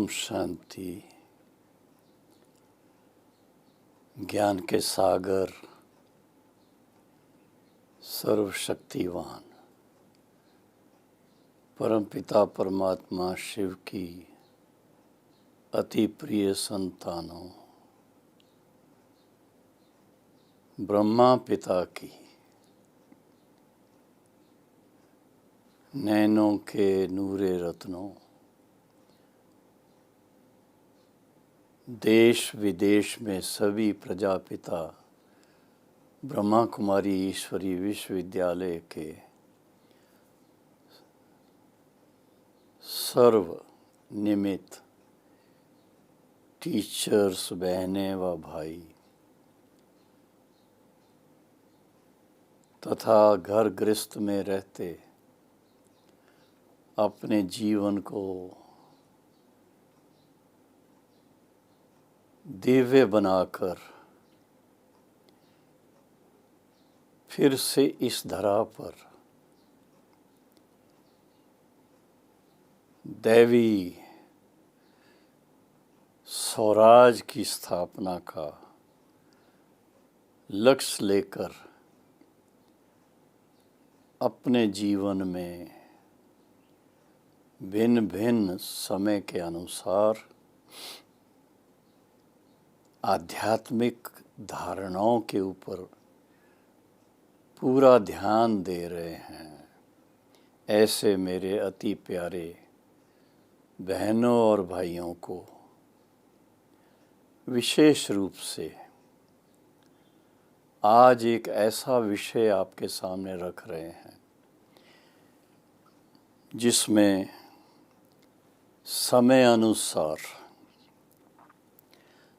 ओम शांति। ज्ञान के सागर सर्वशक्तिवान परमपिता परमात्मा शिव की अति प्रिय संतानों, ब्रह्मा पिता की नैनों के नूरे रत्नों, देश विदेश में सभी प्रजापिता ब्रह्मा कुमारी ईश्वरी विश्वविद्यालय के सर्व निमित्त टीचर्स, बहनें व भाई तथा घर गृहस्थ में रहते अपने जीवन को दिव्य बनाकर फिर से इस धरा पर दैवी स्वराज की स्थापना का लक्ष्य लेकर अपने जीवन में भिन्न भिन्न समय के अनुसार आध्यात्मिक धारणाओं के ऊपर पूरा ध्यान दे रहे हैं, ऐसे मेरे अति प्यारे बहनों और भाइयों को विशेष रूप से आज एक ऐसा विषय आपके सामने रख रहे हैं जिसमें समय अनुसार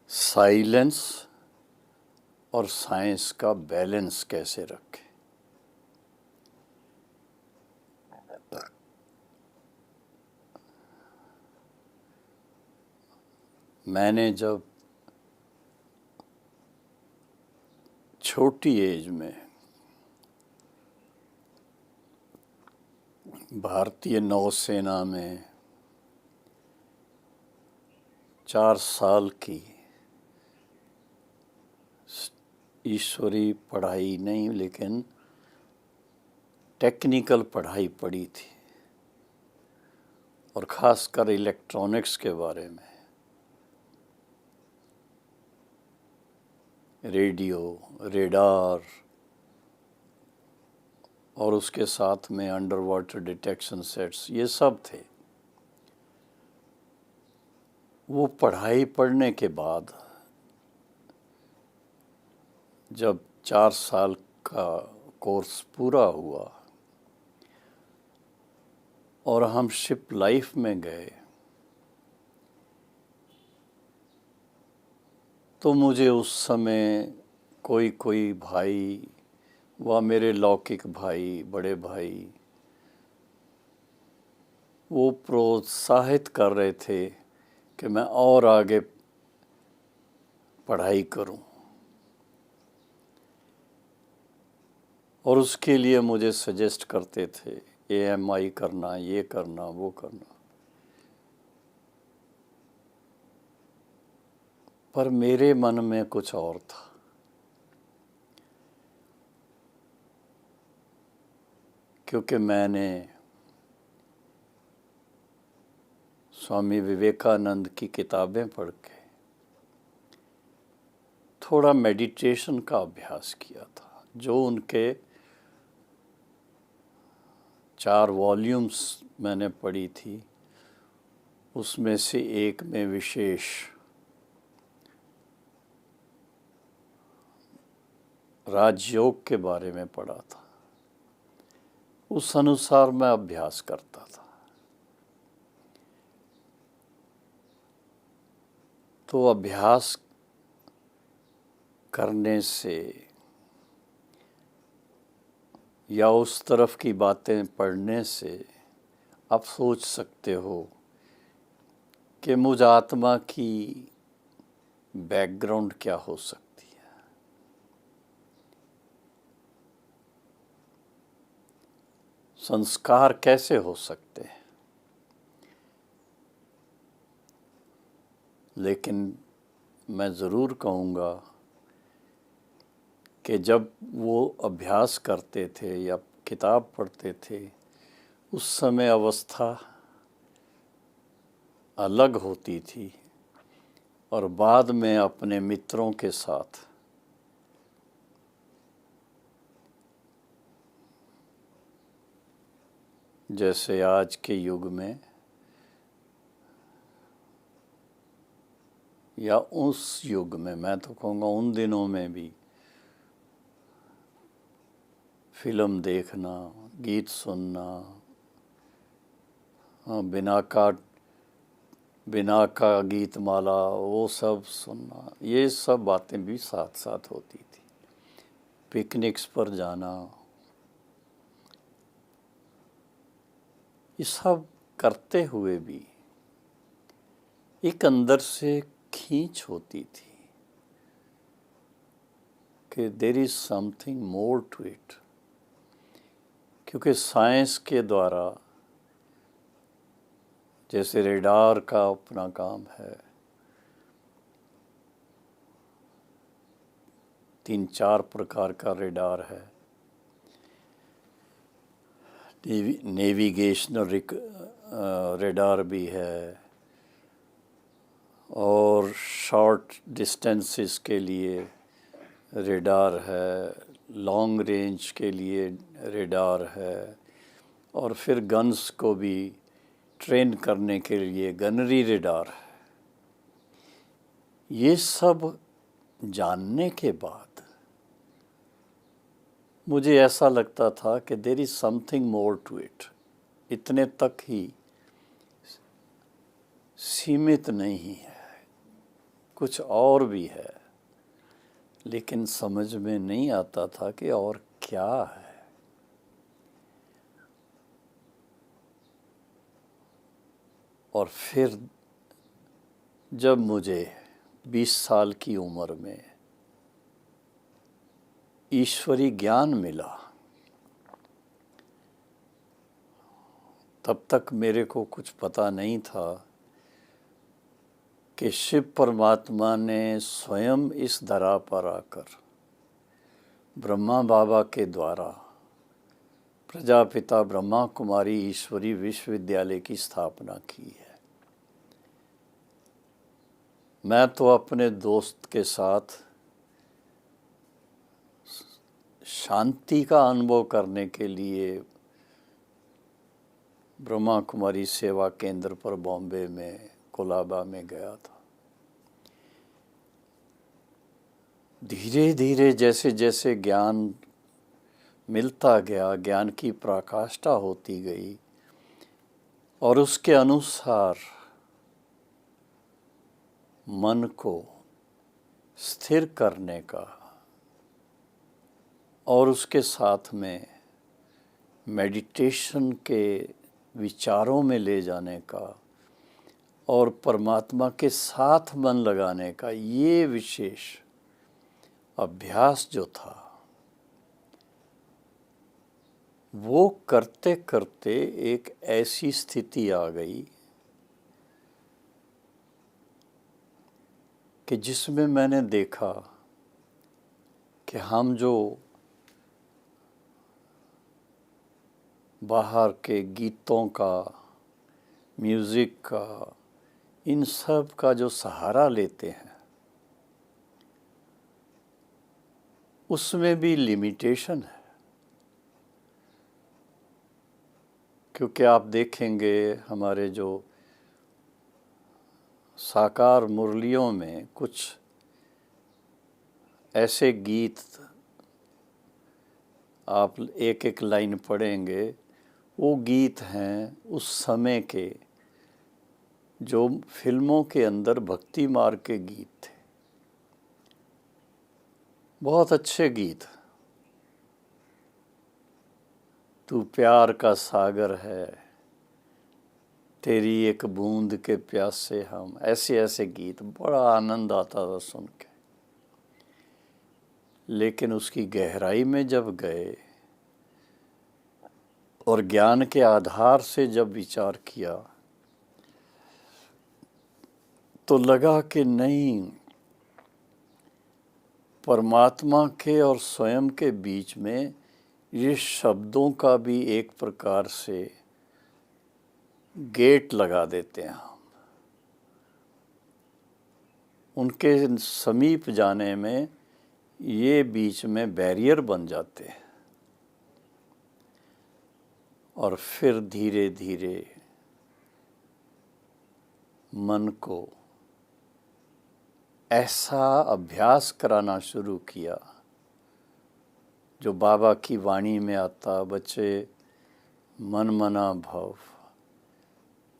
साइलेंस और साइंस का बैलेंस कैसे रखें। मैंने जब छोटी एज में भारतीय नौसेना में 4 साल की ईश्वरी पढ़ाई नहीं लेकिन टेक्निकल पढ़ाई पढ़ी थी और ख़ासकर इलेक्ट्रॉनिक्स के बारे में, रेडियो, रेडार और उसके साथ में अंडर वाटर डिटेक्शन सेट्स, ये सब थे। वो पढ़ाई पढ़ने के बाद जब 4 साल का कोर्स पूरा हुआ और हम शिप लाइफ में गए तो मुझे उस समय कोई भाई व मेरे लौकिक भाई, बड़े भाई वो प्रोत्साहित कर रहे थे कि मैं और आगे पढ़ाई करूं और उसके लिए मुझे सजेस्ट करते थे AMI करना, ये करना, वो करना। पर मेरे मन में कुछ और था। क्योंकि मैंने स्वामी विवेकानंद की किताबें पढ़ के थोड़ा मेडिटेशन का अभ्यास किया था, जो उनके 4 वॉल्यूम्स मैंने पढ़ी थी, उसमें से एक में विशेष राजयोग के बारे में पढ़ा था। उस अनुसार मैं अभ्यास करता था। तो अभ्यास करने से या उस तरफ की बातें पढ़ने से आप सोच सकते हो कि मुझ आत्मा की बैकग्राउंड क्या हो सकती है। संस्कार कैसे हो सकते हैं। लेकिन मैं ज़रूर कहूँगा कि जब वो अभ्यास करते थे या किताब पढ़ते थे, उस समय अवस्था अलग होती थी, और बाद में अपने मित्रों के साथ जैसे आज के युग में या उस युग में, मैं तो कहूँगा उन दिनों में भी फिल्म देखना, गीत सुनना, बिना का गीत माला, वो सब सुनना, ये सब बातें भी साथ साथ होती थी। पिकनिक्स पर जाना, ये सब करते हुए भी एक अंदर से खींच होती थी कि there is something more to it. क्योंकि साइंस के द्वारा, जैसे रेडार का अपना काम है, 3-4 प्रकार का रेडार है। नेविगेशनल रेडार भी है, और शॉर्ट डिस्टेंसेस के लिए रेडार है, लॉन्ग रेंज के लिए रेडार है, और फिर गन्स को भी ट्रेन करने के लिए गनरी रेडार है। ये सब जानने के बाद मुझे ऐसा लगता था कि there is something more to it. इतने तक ही सीमित नहीं है, कुछ और भी है, लेकिन समझ में नहीं आता था कि और क्या है। और फिर जब मुझे 20 साल की उम्र में ईश्वरी ज्ञान मिला, तब तक मेरे को कुछ पता नहीं था कि शिव परमात्मा ने स्वयं इस धरा पर आकर ब्रह्मा बाबा के द्वारा प्रजापिता ब्रह्मा कुमारी ईश्वरी विश्वविद्यालय की स्थापना की है। मैं तो अपने दोस्त के साथ शांति का अनुभव करने के लिए ब्रह्मा कुमारी सेवा केंद्र पर बॉम्बे में कोलाबा में गया था। धीरे धीरे जैसे जैसे ज्ञान मिलता गया, ज्ञान की पराकाष्ठा होती गई, और उसके अनुसार मन को स्थिर करने का और उसके साथ में मेडिटेशन के विचारों में ले जाने का और परमात्मा के साथ मन लगाने का, ये विशेष अभ्यास जो था, वो करते करते एक ऐसी स्थिति आ गई कि जिसमें मैंने देखा कि हम जो बाहर के गीतों का, म्यूज़िक का, इन सब का जो सहारा लेते हैं, उसमें भी लिमिटेशन है। क्योंकि आप देखेंगे हमारे जो साकार मुरलियों में कुछ ऐसे गीत आप एक एक लाइन पढ़ेंगे, वो गीत हैं उस समय के जो फिल्मों के अंदर भक्ति मार्ग के गीत थे। बहुत अच्छे गीत। तू प्यार का सागर है, तेरी एक बूंद के प्यासे हम, ऐसे ऐसे गीत, बड़ा आनंद आता था सुन के। लेकिन उसकी गहराई में जब गए और ज्ञान के आधार से जब विचार किया, तो लगा कि नहीं, परमात्मा के और स्वयं के बीच में ये शब्दों का भी एक प्रकार से गेट लगा देते हैं हम। उनके समीप जाने में ये बीच में बैरियर बन जाते हैं और फिर धीरे धीरे मन को ऐसा अभ्यास कराना शुरू किया जो बाबा की वाणी में आता, बच्चे मन मना भव।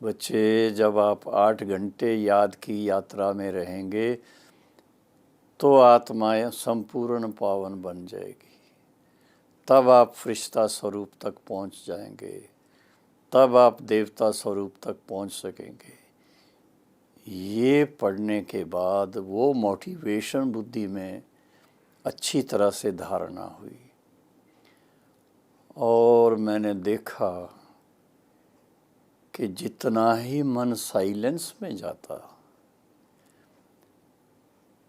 बच्चे, जब आप 8 घंटे याद की यात्रा में रहेंगे तो आत्माएं संपूर्ण पावन बन जाएगी। तब आप फरिश्ता स्वरूप तक पहुंच जाएंगे, तब आप देवता स्वरूप तक पहुंच सकेंगे। ये पढ़ने के बाद वो मोटिवेशन बुद्धि में अच्छी तरह से धारणा हुई और मैंने देखा कि जितना ही मन साइलेंस में जाता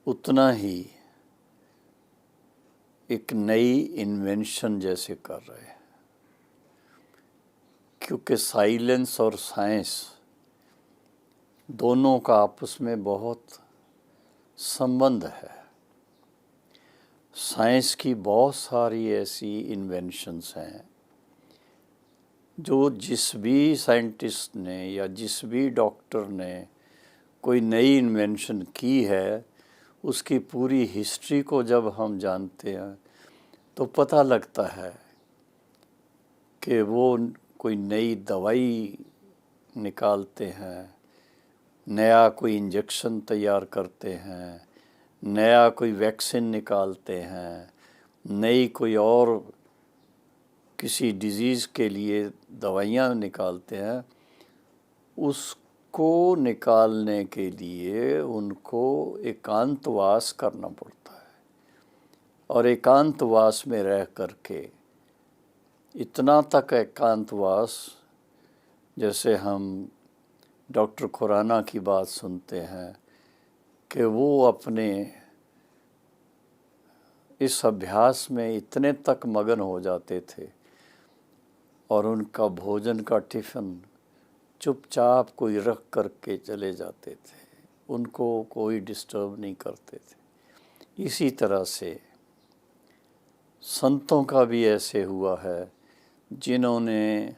उतना ही एक नई इन्वेंशन जैसे कर रहे हैं, क्योंकि साइलेंस और साइंस दोनों का आपस में बहुत संबंध है। साइंस की बहुत सारी ऐसी इन्वेंशंस हैं जो जिस भी साइंटिस्ट ने या जिस भी डॉक्टर ने कोई नई इन्वेंशन की है, उसकी पूरी हिस्ट्री को जब हम जानते हैं तो पता लगता है कि वो कोई नई दवाई निकालते हैं, नया कोई इंजेक्शन तैयार करते हैं, नया कोई वैक्सीन निकालते हैं, नई कोई और किसी डिजीज़ के लिए दवाइयाँ निकालते हैं। उसको निकालने के लिए उनको एकांतवास करना पड़ता है और एकांतवास में रह करके इतना तक एकांतवास, जैसे हम डॉक्टर खुराना की बात सुनते हैं कि वो अपने इस अभ्यास में इतने तक मगन हो जाते थे और उनका भोजन का टिफ़िन चुपचाप कोई रख करके चले जाते थे, उनको कोई डिस्टर्ब नहीं करते थे। इसी तरह से संतों का भी ऐसे हुआ है जिन्होंने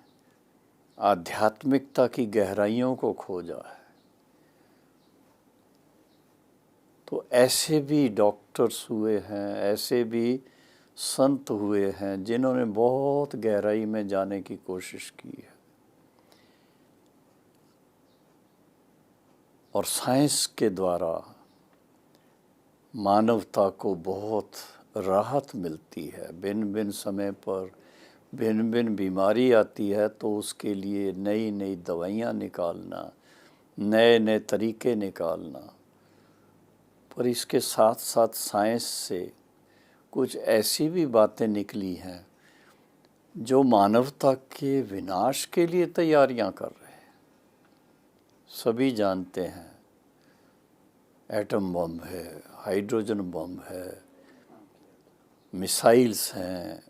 आध्यात्मिकता की गहराइयों को खोजा है। तो ऐसे भी डॉक्टर्स हुए हैं, ऐसे भी संत हुए हैं जिन्होंने बहुत गहराई में जाने की कोशिश की है और साइंस के द्वारा मानवता को बहुत राहत मिलती है। भिन्न भिन्न समय पर भिन्न भिन्न बीमारी आती है तो उसके लिए नई नई दवाइयाँ निकालना, नए नए तरीके निकालना। पर इसके साथ साथ साइंस से कुछ ऐसी भी बातें निकली हैं जो मानवता के विनाश के लिए तैयारियां कर रहे हैं। सभी जानते हैं एटम बम है, हाइड्रोजन बम है, मिसाइल्स हैं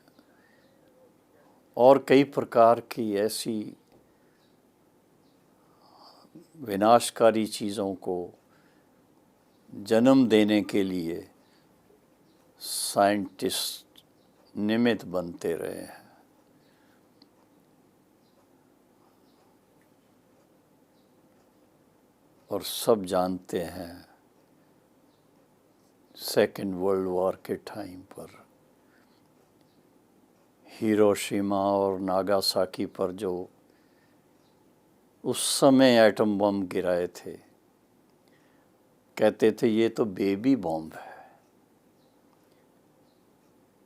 और कई प्रकार की ऐसी विनाशकारी चीज़ों को जन्म देने के लिए साइंटिस्ट निमित्त बनते रहे हैं। और सब जानते हैं सेकेंड वर्ल्ड वॉर के टाइम पर हिरोशिमा और नागासाकी पर जो उस समय एटम बम गिराए थे, कहते थे ये तो बेबी बॉम्ब है।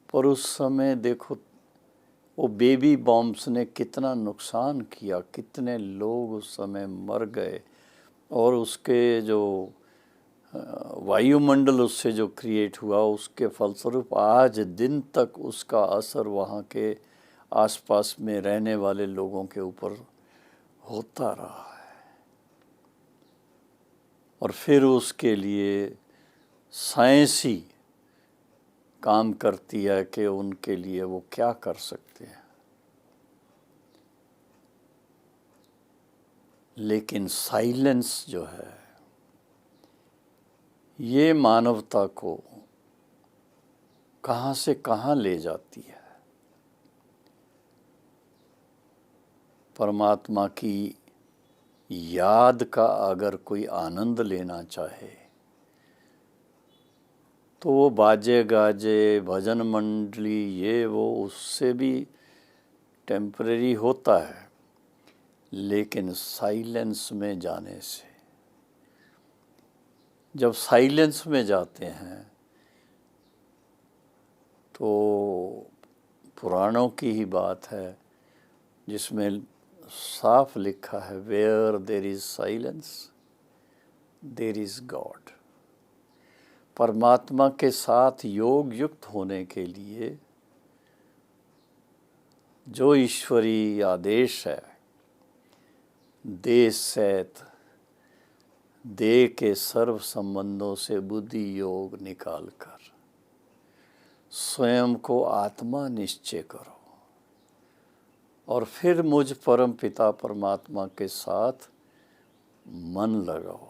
पर उस समय देखो वो बेबी बॉम्ब्स ने कितना नुकसान किया, कितने लोग उस समय मर गए और उसके जो वायुमंडल उससे जो क्रिएट हुआ उसके फलस्वरूप आज दिन तक उसका असर वहाँ के आसपास में रहने वाले लोगों के ऊपर होता रहा है। और फिर उसके लिए साइंस ही काम करती है कि उनके लिए वो क्या कर सकते हैं। लेकिन साइलेंस जो है ये मानवता को कहाँ से कहाँ ले जाती है। परमात्मा की याद का अगर कोई आनंद लेना चाहे तो वो बाजे गाजे भजन मंडली ये वो उससे भी टेम्परेरी होता है, लेकिन साइलेंस में जाने से, जब साइलेंस में जाते हैं तो पुराणों की ही बात है जिसमें साफ लिखा है, where there is silence there is God. परमात्मा के साथ योग युक्त होने के लिए जो ईश्वरीय आदेश है, दे सैत दे के सर्व संबंधों से बुद्धि योग निकालकर स्वयं को आत्मा निश्चय करो और फिर मुझ परम पिता परमात्मा के साथ मन लगाओ।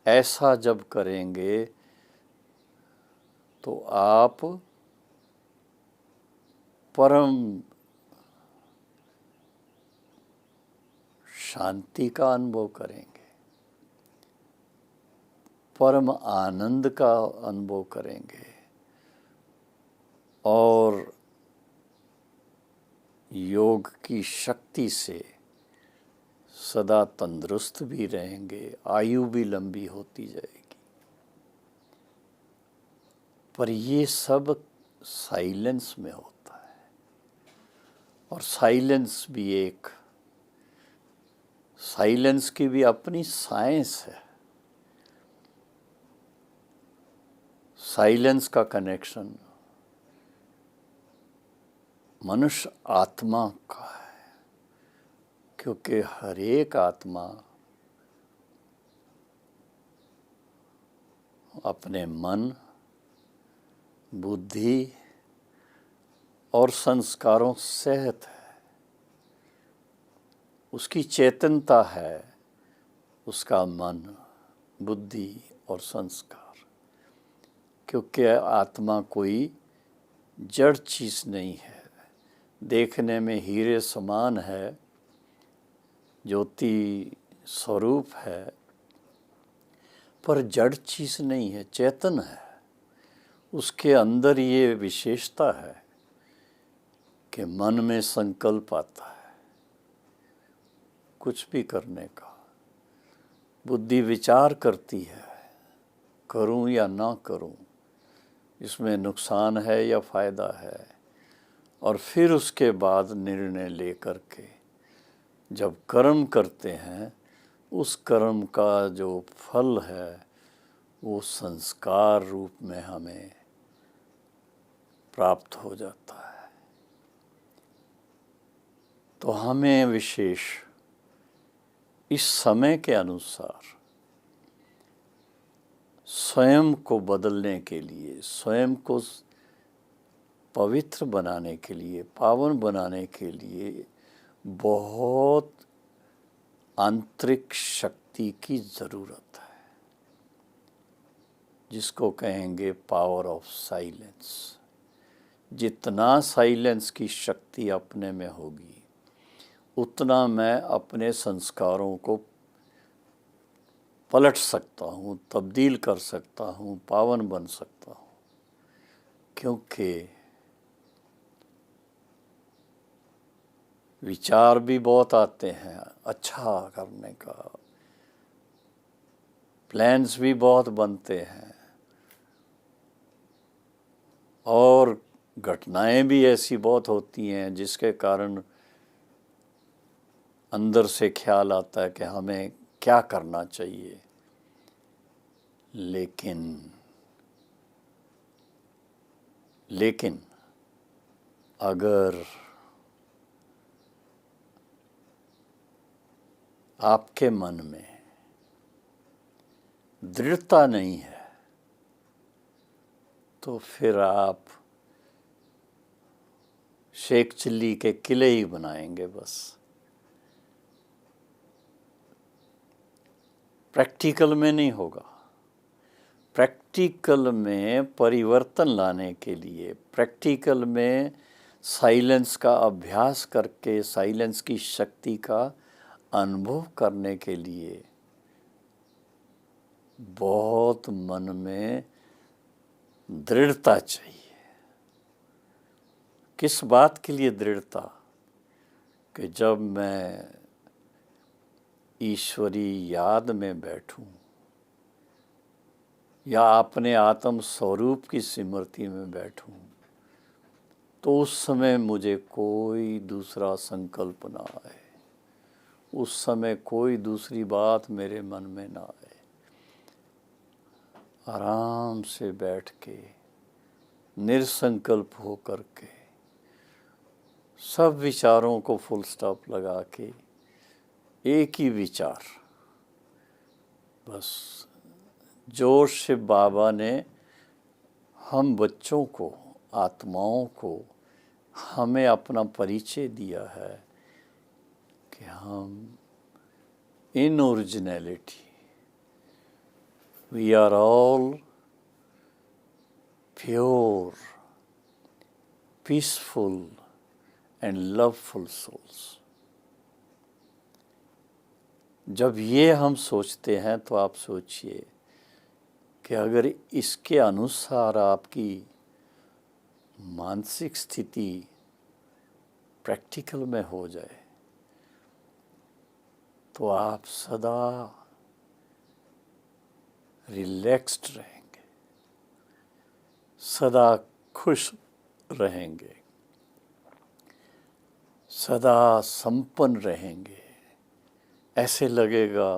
ऐसा जब करेंगे तो आप परम शांति का अनुभव करेंगे, परम आनंद का अनुभव करेंगे और योग की शक्ति से सदा तंदुरुस्त भी रहेंगे, आयु भी लंबी होती जाएगी। पर ये सब साइलेंस में होता है और साइलेंस की भी अपनी साइंस है। साइलेंस का कनेक्शन मनुष्य आत्मा का है, क्योंकि हर एक आत्मा अपने मन, बुद्धि और संस्कारों सहित है। उसकी चेतनता है उसका मन, बुद्धि और संस्कार, क्योंकि आत्मा कोई जड़ चीज़ नहीं है। देखने में हीरे समान है, ज्योति स्वरूप है, पर जड़ चीज़ नहीं है, चेतन है। उसके अंदर ये विशेषता है कि मन में संकल्प आता है कुछ भी करने का, बुद्धि विचार करती है करूं या ना करूं, इसमें नुकसान है या फ़ायदा है, और फिर उसके बाद निर्णय लेकर के जब कर्म करते हैं उस कर्म का जो फल है वो संस्कार रूप में हमें प्राप्त हो जाता है। तो हमें विशेष इस समय के अनुसार स्वयं को बदलने के लिए, स्वयं को पवित्र बनाने के लिए, पावन बनाने के लिए बहुत आंतरिक शक्ति की ज़रूरत है, जिसको कहेंगे पावर ऑफ साइलेंस। जितना साइलेंस की शक्ति अपने में होगी उतना मैं अपने संस्कारों को पलट सकता हूँ, तब्दील कर सकता हूँ, पावन बन सकता हूँ। क्योंकि विचार भी बहुत आते हैं अच्छा करने का, प्लान्स भी बहुत बनते हैं और घटनाएं भी ऐसी बहुत होती हैं जिसके कारण अंदर से ख्याल आता है कि हमें क्या करना चाहिए। लेकिन अगर आपके मन में दृढ़ता नहीं है तो फिर आप शेख चिल्ली के किले ही बनाएंगे बस। प्रैक्टिकल में नहीं होगा। प्रैक्टिकल में परिवर्तन लाने के लिए, प्रैक्टिकल में साइलेंस का अभ्यास करके साइलेंस की शक्ति का अनुभव करने के लिए बहुत मन में दृढ़ता चाहिए। किस बात के लिए दृढ़ता? कि जब मैं ईश्वरी याद में बैठूं या अपने आत्म स्वरूप की स्मृति में बैठूं तो उस समय मुझे कोई दूसरा संकल्प ना आए, उस समय कोई दूसरी बात मेरे मन में ना आए। आराम से बैठ के निरसंकल्प हो करके सब विचारों को फुल स्टॉप लगा के एक ही विचार, बस जो शिव बाबा ने हम बच्चों को, आत्माओं को हमें अपना परिचय दिया है कि हम in originality, we are all pure, peaceful and loveful souls. जब ये हम सोचते हैं तो आप सोचिए कि अगर इसके अनुसार आपकी मानसिक स्थिति प्रैक्टिकल में हो जाए तो आप सदा रिलैक्स्ड रहेंगे, सदा खुश रहेंगे, सदा संपन्न रहेंगे। ऐसे लगेगा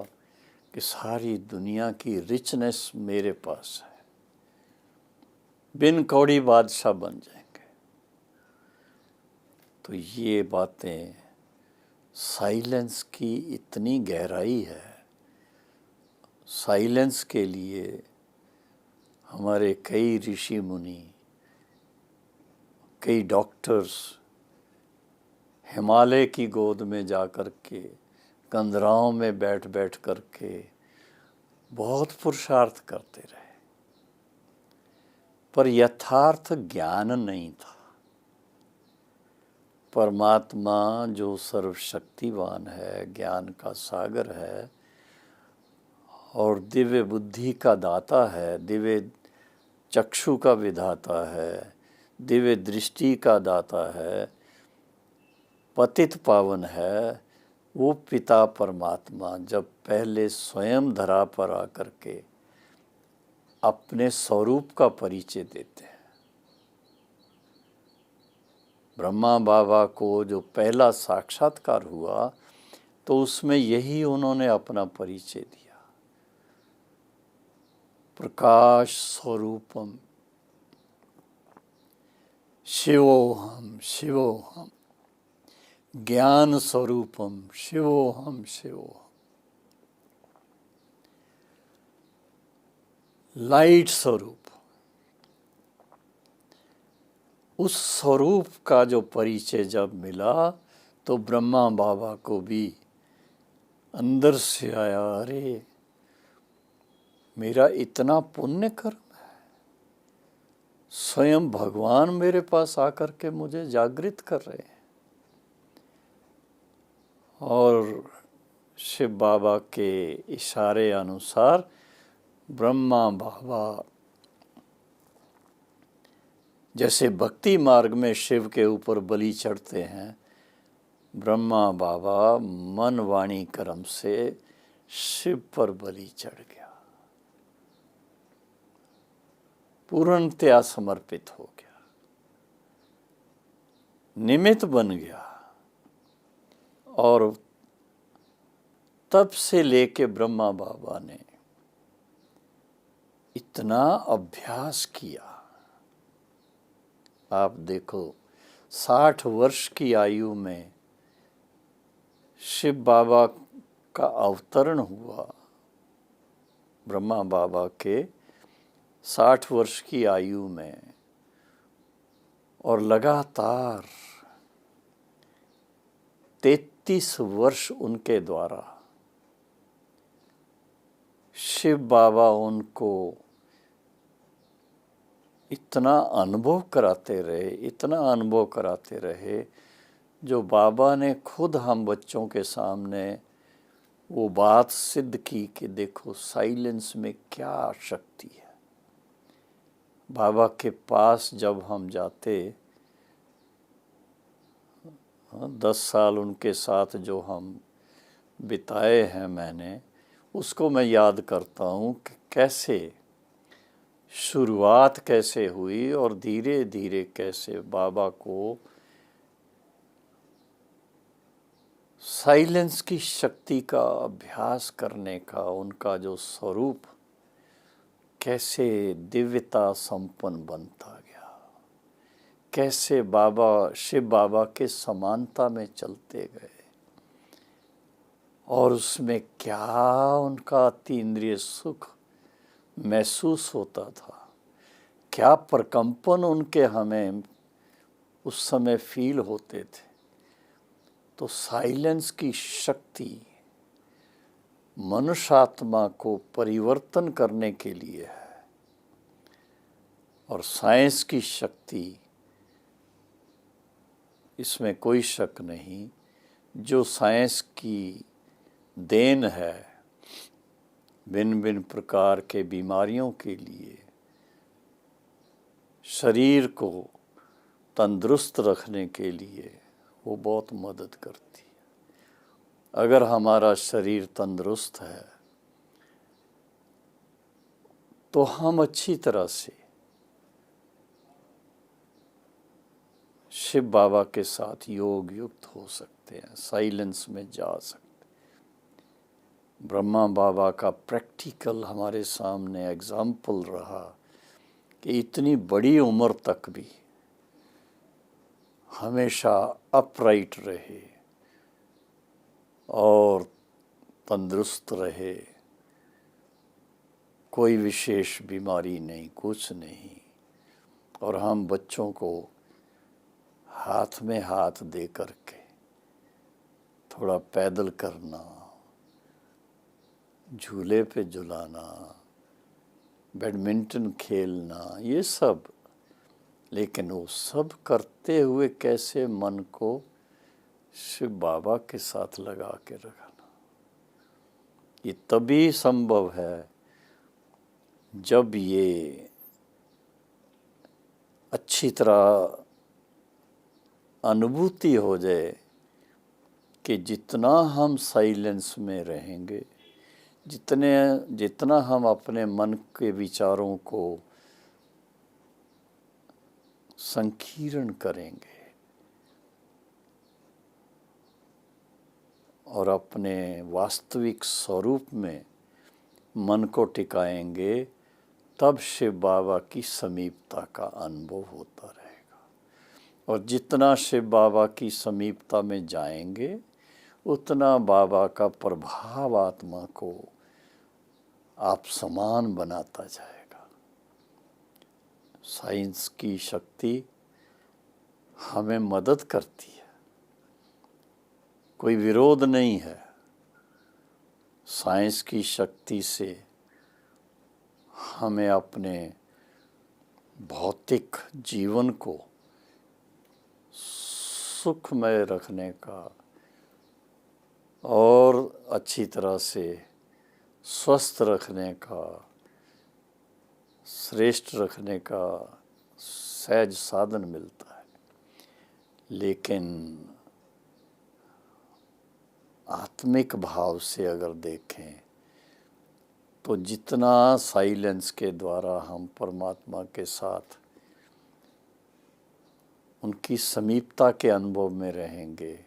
कि सारी दुनिया की रिचनेस मेरे पास है, बिन कौड़ी बादशाह बन जाएंगे। तो ये बातें, साइलेंस की इतनी गहराई है। साइलेंस के लिए हमारे कई ऋषि मुनि, कई डॉक्टर्स हिमालय की गोद में जा कर के, कंदराओं में बैठ बैठ कर के बहुत पुरुषार्थ करते रहे, पर यथार्थ ज्ञान नहीं था। परमात्मा जो सर्वशक्तिवान है, ज्ञान का सागर है और दिव्य बुद्धि का दाता है, दिव्य चक्षु का विधाता है, दिव्य दृष्टि का दाता है, पतित पावन है, वो पिता परमात्मा जब पहले स्वयं धरा पर आकर के अपने स्वरूप का परिचय देते हैं। ब्रह्मा बाबा को जो पहला साक्षात्कार हुआ तो उसमें यही उन्होंने अपना परिचय दिया, प्रकाश स्वरूपम शिवोहम शिवोहम, ज्ञान स्वरूपम शिवोहम शिवोहम, लाइट स्वरूप। उस स्वरूप का जो परिचय जब मिला तो ब्रह्मा बाबा को भी अंदर से आया, अरे मेरा इतना पुण्य कर्म है, स्वयं भगवान मेरे पास आकर के मुझे जागृत कर रहे हैं। और शिव बाबा के इशारे अनुसार ब्रह्मा बाबा जैसे भक्ति मार्ग में शिव के ऊपर बलि चढ़ते हैं, ब्रह्मा बाबा मन वाणी कर्म से शिव पर बलि चढ़ गया, पूर्णतया समर्पित हो गया, निमित्त बन गया। और तब से लेके ब्रह्मा बाबा ने इतना अभ्यास किया। आप देखो 60 वर्ष की आयु में शिव बाबा का अवतरण हुआ, ब्रह्मा बाबा के 60 वर्ष की आयु में, और लगातार 33 वर्ष उनके द्वारा शिव बाबा उनको इतना अनुभव कराते रहे, इतना अनुभव कराते रहे, जो बाबा ने खुद हम बच्चों के सामने वो बात सिद्ध की कि देखो साइलेंस में क्या शक्ति है। बाबा के पास जब हम जाते, 10 साल उनके साथ जो हम बिताए हैं मैंने, उसको मैं याद करता हूँ कि कैसे शुरुआत कैसे हुई और धीरे धीरे कैसे बाबा को साइलेंस की शक्ति का अभ्यास करने का उनका जो स्वरूप कैसे दिव्यता संपन्न बनता गया, कैसे बाबा शिव बाबा के समानता में चलते गए, और उसमें क्या उनका अतीन्द्रिय सुख महसूस होता था, क्या प्रकंपन उनके हमें उस समय फील होते थे। तो साइलेंस की शक्ति मनुष्य आत्मा को परिवर्तन करने के लिए है, और साइंस की शक्ति, इसमें कोई शक नहीं, जो साइंस की देन है भिन्न भिन्न प्रकार के बीमारियों के लिए, शरीर को तंदुरुस्त रखने के लिए वो बहुत मदद करती है। अगर हमारा शरीर तंदुरुस्त है तो हम अच्छी तरह से शिव बाबा के साथ योग युक्त हो सकते हैं, साइलेंस में जा सकते हैं। ब्रह्मा बाबा का प्रैक्टिकल हमारे सामने एग्जाम्पल रहा कि इतनी बड़ी उम्र तक भी हमेशा अपराइट रहे और तंदुरुस्त रहे, कोई विशेष बीमारी नहीं, कुछ नहीं। और हम बच्चों को हाथ में हाथ दे करके थोड़ा पैदल करना, झूले पे झुलाना, बैडमिंटन खेलना, ये सब, लेकिन वो सब करते हुए कैसे मन को शिव बाबा के साथ लगा के रखना, ये तभी संभव है जब ये अच्छी तरह अनुभूति हो जाए कि जितना हम साइलेंस में रहेंगे, जितना हम अपने मन के विचारों को संकीर्ण करेंगे और अपने वास्तविक स्वरूप में मन को टिकाएंगे, तब शिव बाबा की समीपता का अनुभव होता रहेगा। और जितना शिव बाबा की समीपता में जाएंगे, उतना बाबा का प्रभाव आत्मा को आप समान बनाता जाएगा। साइंस की शक्ति हमें मदद करती है, कोई विरोध नहीं है। साइंस की शक्ति से हमें अपने भौतिक जीवन को सुखमय रखने का और अच्छी तरह से स्वस्थ रखने का, श्रेष्ठ रखने का सहज साधन मिलता है। लेकिन आत्मिक भाव से अगर देखें तो जितना साइलेंस के द्वारा हम परमात्मा के साथ उनकी समीपता के अनुभव में रहेंगे,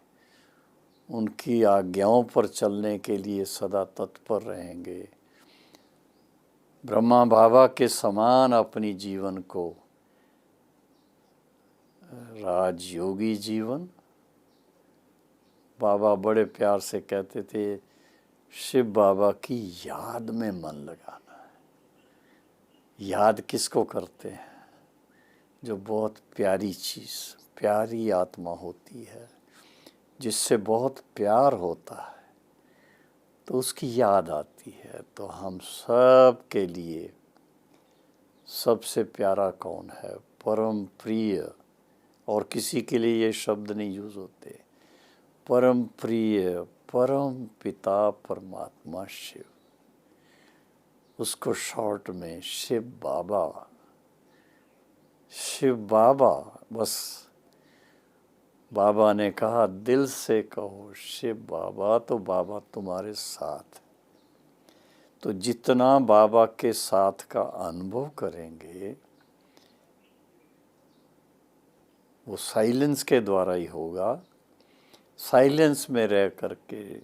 उनकी आज्ञाओं पर चलने के लिए सदा तत्पर रहेंगे, ब्रह्मा बाबा के समान अपनी जीवन को राजयोगी जीवन, बाबा बड़े प्यार से कहते थे शिव बाबा की याद में मन लगाना, याद किसको करते हैं? जो बहुत प्यारी चीज़, प्यारी आत्मा होती है, जिससे बहुत प्यार होता है, तो उसकी याद आती है। तो हम सब के लिए सबसे प्यारा कौन है? परम प्रिय। और किसी के लिए ये शब्द नहीं यूज़ होते। परम प्रिय, परम पिता परमात्मा शिव, उसको शॉर्ट में शिव बाबा, शिव बाबा। बस बाबा ने कहा दिल से कहो शिव बाबा, तो बाबा तुम्हारे साथ। तो जितना बाबा के साथ का अनुभव करेंगे वो साइलेंस के द्वारा ही होगा। साइलेंस में रह करके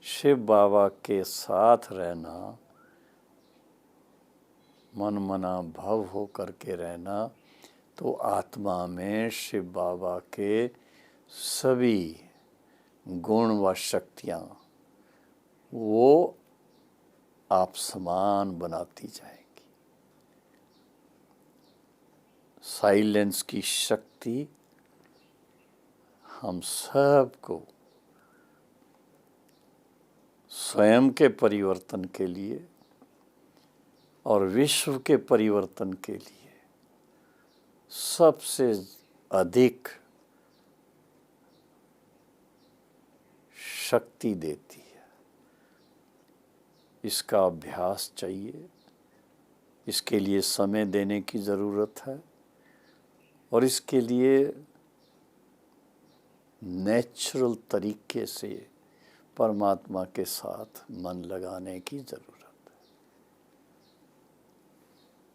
शिव बाबा के साथ रहना, मन मना भव हो करके रहना, तो आत्मा में शिव बाबा के सभी गुण व शक्तियाँ वो आप समान बनाती जाएंगी। साइलेंस की शक्ति हम सबको स्वयं के परिवर्तन के लिए और विश्व के परिवर्तन के लिए सबसे अधिक शक्ति देती है। इसका अभ्यास चाहिए, इसके लिए समय देने की ज़रूरत है और इसके लिए नेचुरल तरीके से परमात्मा के साथ मन लगाने की ज़रूरत है।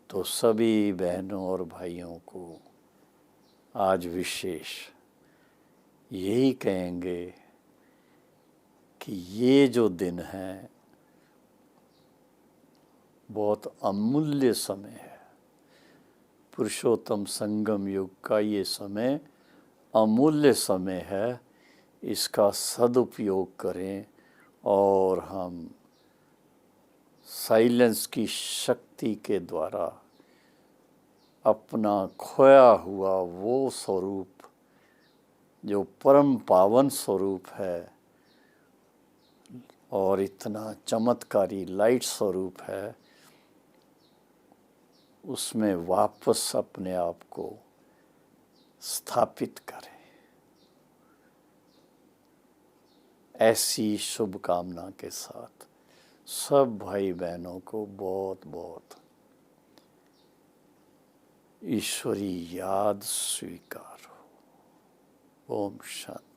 तो सभी बहनों और भाइयों को आज विशेष यही कहेंगे कि ये जो दिन है बहुत अमूल्य समय है। पुरुषोत्तम संगम युग का ये समय अमूल्य समय है। इसका सदुपयोग करें और हम साइलेंस की शक्ति के द्वारा अपना खोया हुआ वो स्वरूप जो परम पावन स्वरूप है और इतना चमत्कारी लाइट स्वरूप है, उसमें वापस अपने आप को स्थापित करें। ऐसी शुभकामना के साथ सब भाई बहनों को बहुत बहुत ईश्वरी याद स्वीकार हो। ओम शांति।